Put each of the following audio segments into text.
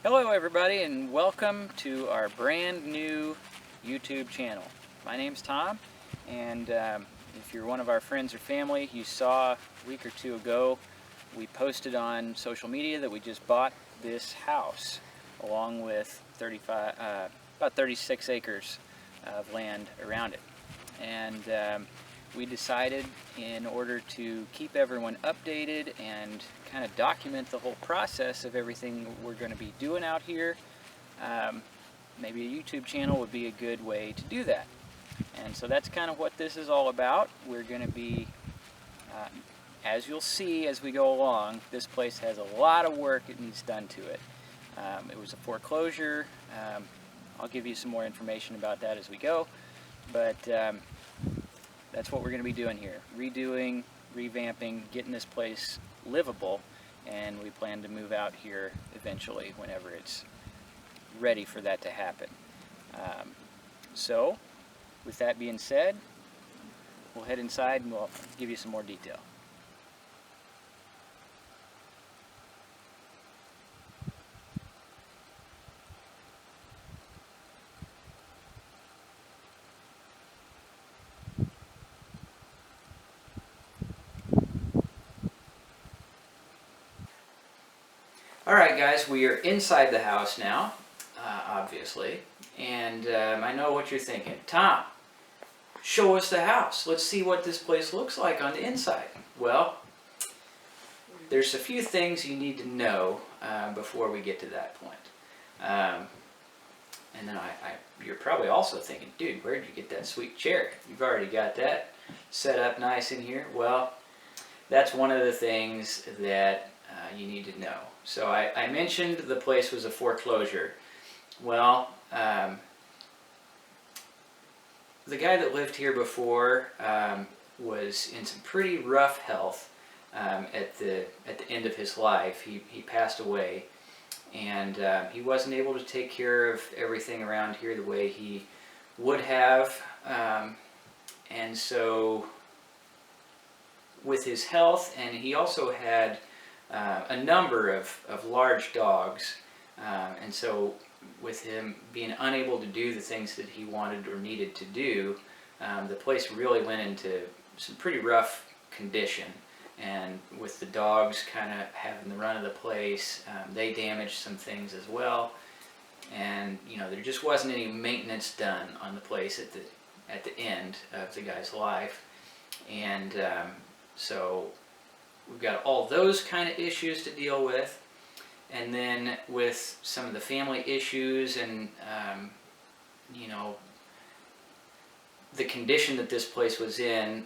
Hello everybody and welcome to our brand new YouTube channel. My name's Tom, and if you're one of our friends or family, you saw a week or two ago we posted on social media that we just bought this house along with about 36 acres of land around it. And we decided, in order to keep everyone updated and kind of document the whole process of everything we're going to be doing out here, maybe a YouTube channel would be a good way to do that. And so that's kind of what this is all about. We're going to be, as you'll see as we go along, this place has a lot of work it needs done to it. It was a foreclosure. I'll give you some more information about that as we go, but that's what we're going to be doing here. Redoing, revamping, getting this place livable, and we plan to move out here eventually whenever it's ready for that to happen. So, with that being said, we'll head inside and we'll give you some more detail. Alright guys, we are inside the house now, obviously, and I know what you're thinking. Tom, show us the house. Let's see what this place looks like on the inside. Well, there's a few things you need to know before we get to that point. And then you're probably also thinking, dude, where did you get that sweet chair? You've already got that set up nice in here. Well, that's one of the things that you need to know. So I mentioned the place was a foreclosure. Well, the guy that lived here before was in some pretty rough health at the end of his life. He passed away, and he wasn't able to take care of everything around here the way he would have, and so with his health, and he also had a number of large dogs, and so with him being unable to do the things that he wanted or needed to do, the place really went into some pretty rough condition. And with the dogs kind of having the run of the place, they damaged some things as well. And you know, there just wasn't any maintenance done on the place at the end of the guy's life, and so we've got all those kind of issues to deal with, and then with some of the family issues and you know, the condition that this place was in,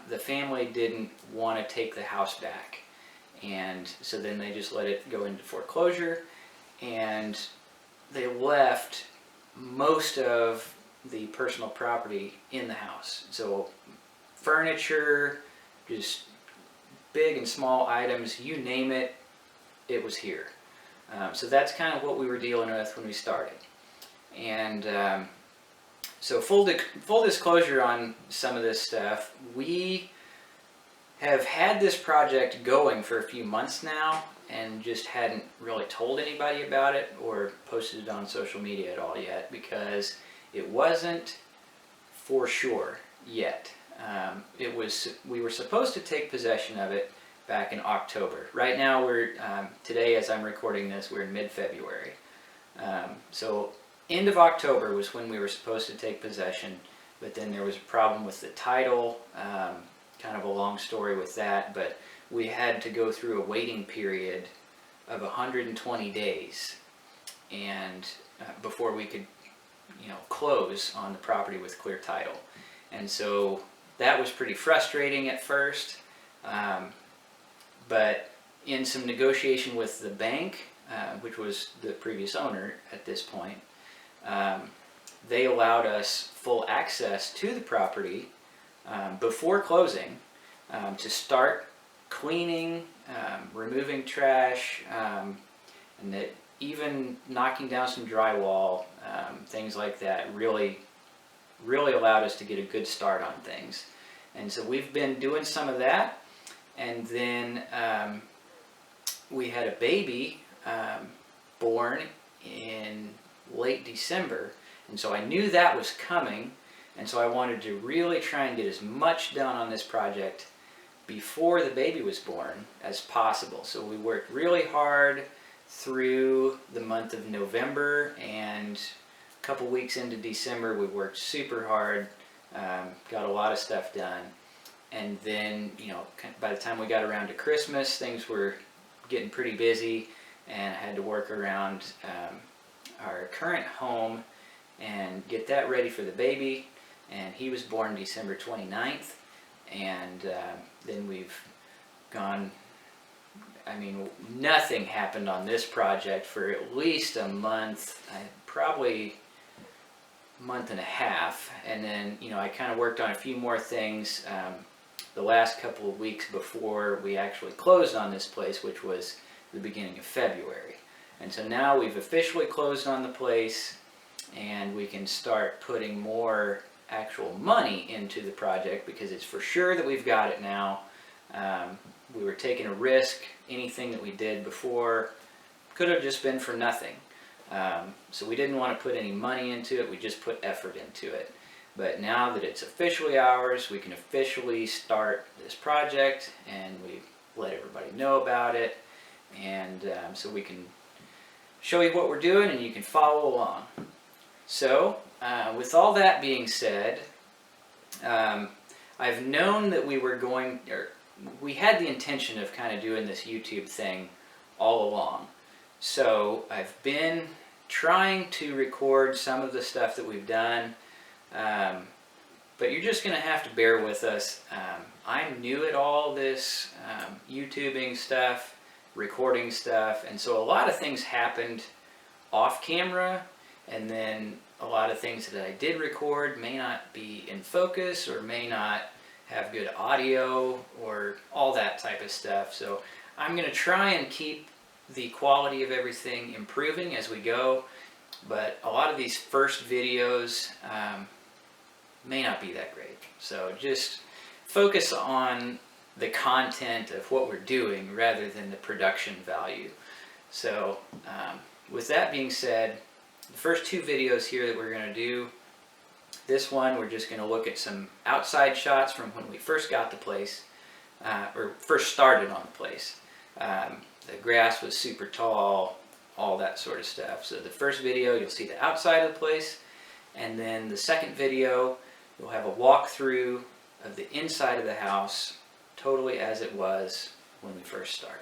the family didn't want to take the house back, and so then they just let it go into foreclosure, and they left most of the personal property in the house. So furniture, just big and small items, you name it, it was here. So that's kind of what we were dealing with when we started. And so full disclosure on some of this stuff, we have had this project going for a few months now and just hadn't really told anybody about it or posted it on social media at all yet, because it wasn't for sure yet. We were supposed to take possession of it back in October. Right now we're, today as I'm recording this, we're in mid-February. So end of October was when we were supposed to take possession, but then there was a problem with the title, kind of a long story with that, but we had to go through a waiting period of 120 days and before we could, you know, close on the property with clear title. And so that was pretty frustrating at first, but in some negotiation with the bank, which was the previous owner at this point, they allowed us full access to the property before closing, to start cleaning, removing trash, and that even knocking down some drywall, things like that, really allowed us to get a good start on things. And so we've been doing some of that, and then we had a baby born born in late December, and so I knew that was coming, and so I wanted to really try and get as much done on this project before the baby was born as possible. So we worked really hard through the month of November, and a couple weeks into December we worked super hard, got a lot of stuff done, and then, you know, by the time we got around to Christmas, things were getting pretty busy, and I had to work around our current home and get that ready for the baby. And he was born December 29th, and then we've gone, I mean, nothing happened on this project for at least a month, probably a month and a half, and then, you know, I kind of worked on a few more things the last couple of weeks before we actually closed on this place, which was the beginning of February. And so now we've officially closed on the place, and we can start putting more actual money into the project, because it's for sure that we've got it now. We were taking a risk. Anything that we did before could have just been for nothing. So we didn't want to put any money into it, we just put effort into it. But now that it's officially ours, we can officially start this project, and we let everybody know about it, and so we can show you what we're doing and you can follow along. So with all that being said, I've known that we had the intention of kind of doing this YouTube thing all along. So I've been trying to record some of the stuff that we've done, but you're just going to have to bear with us. I'm new at all this YouTubing stuff, recording stuff, and so a lot of things happened off camera, and then a lot of things that I did record may not be in focus or may not have good audio or all that type of stuff. So I'm going to try and keep the quality of everything improving as we go, but a lot of these first videos may not be that great. So just focus on the content of what we're doing rather than the production value. So with that being said, the first two videos here that we're going to do, this one we're just going to look at some outside shots from when we first got the place, or first started on the place. The grass was super tall, all that sort of stuff. So the first video you'll see the outside of the place, and then the second video you'll have a walkthrough of the inside of the house, totally as it was when we first started.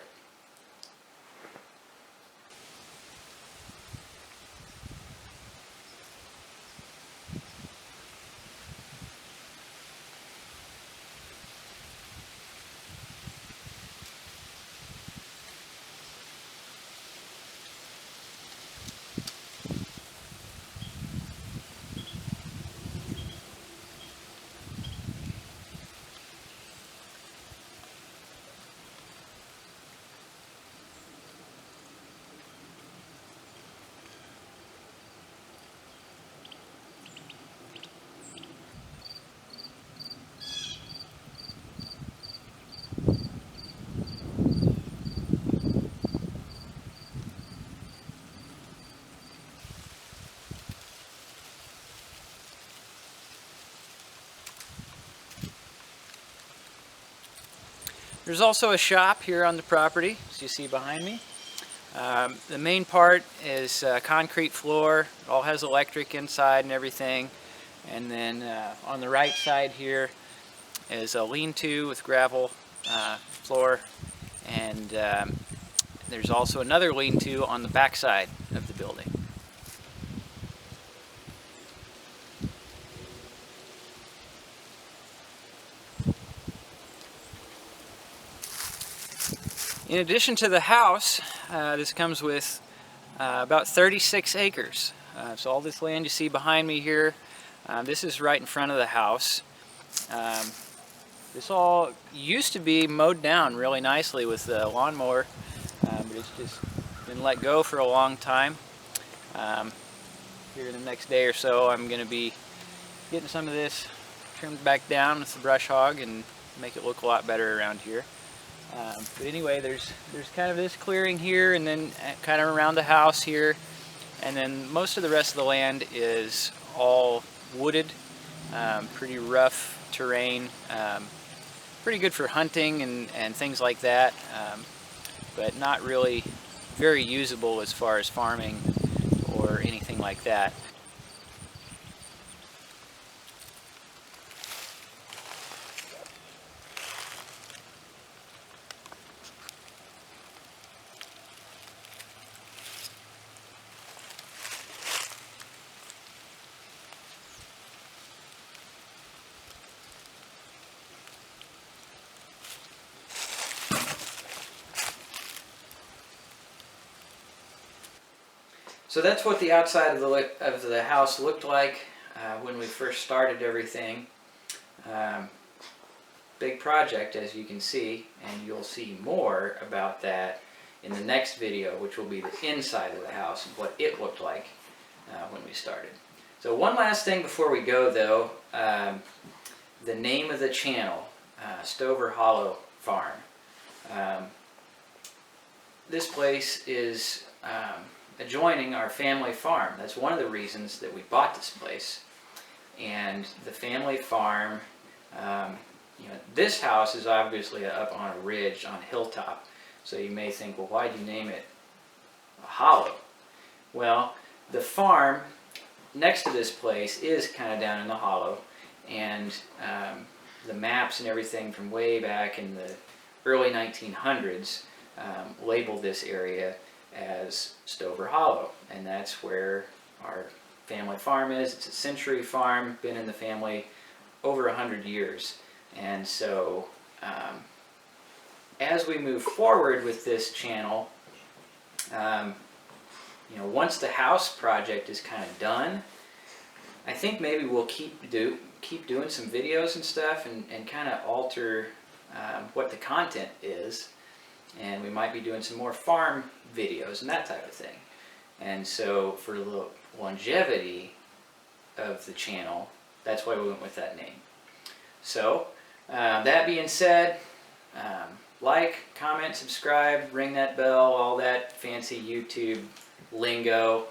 There's also a shop here on the property, as you see behind me. The main part is concrete floor. It all has electric inside and everything. And then on the right side here is a lean-to with gravel floor. And there's also another lean-to on the back side of the building. In addition to the house, this comes with about 36 acres. So all this land you see behind me here, this is right in front of the house. This all used to be mowed down really nicely with the lawnmower, but it's just been let go for a long time. Here in the next day or so, I'm going to be getting some of this trimmed back down with the brush hog and make it look a lot better around here. But anyway, there's kind of this clearing here, and then kind of around the house here, and then most of the rest of the land is all wooded, pretty rough terrain, pretty good for hunting and things like that, but not really very usable as far as farming or anything like that. So that's what the outside of the house looked like when we first started everything. Big project, as you can see, and you'll see more about that in the next video, which will be the inside of the house and what it looked like when we started. So one last thing before we go, though, the name of the channel, Stover Hollow Farm. This place is adjoining our family farm. That's one of the reasons that we bought this place. And the family farm, this house is obviously up on a ridge, on a hilltop. So you may think, well, why do you name it a hollow? Well, the farm next to this place is kind of down in the hollow, and the maps and everything from way back in the early 1900s labeled this area as Stover Hollow, and that's where our family farm is. It's a century farm, been in the family over 100 years. And so as we move forward with this channel, once the house project is kind of done, I think maybe we'll keep doing some videos and stuff, and kind of alter what the content is. And we might be doing some more farm videos and that type of thing. And so for the longevity of the channel, that's why we went with that name. So that being said, like, comment, subscribe, ring that bell, all that fancy YouTube lingo.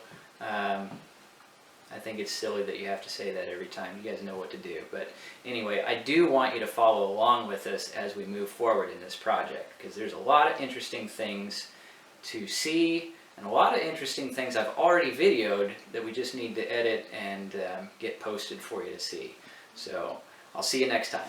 I think it's silly that you have to say that every time. You guys know what to do. But anyway, I do want you to follow along with us as we move forward in this project, because there's a lot of interesting things to see, and a lot of interesting things I've already videoed that we just need to edit and get posted for you to see. So I'll see you next time.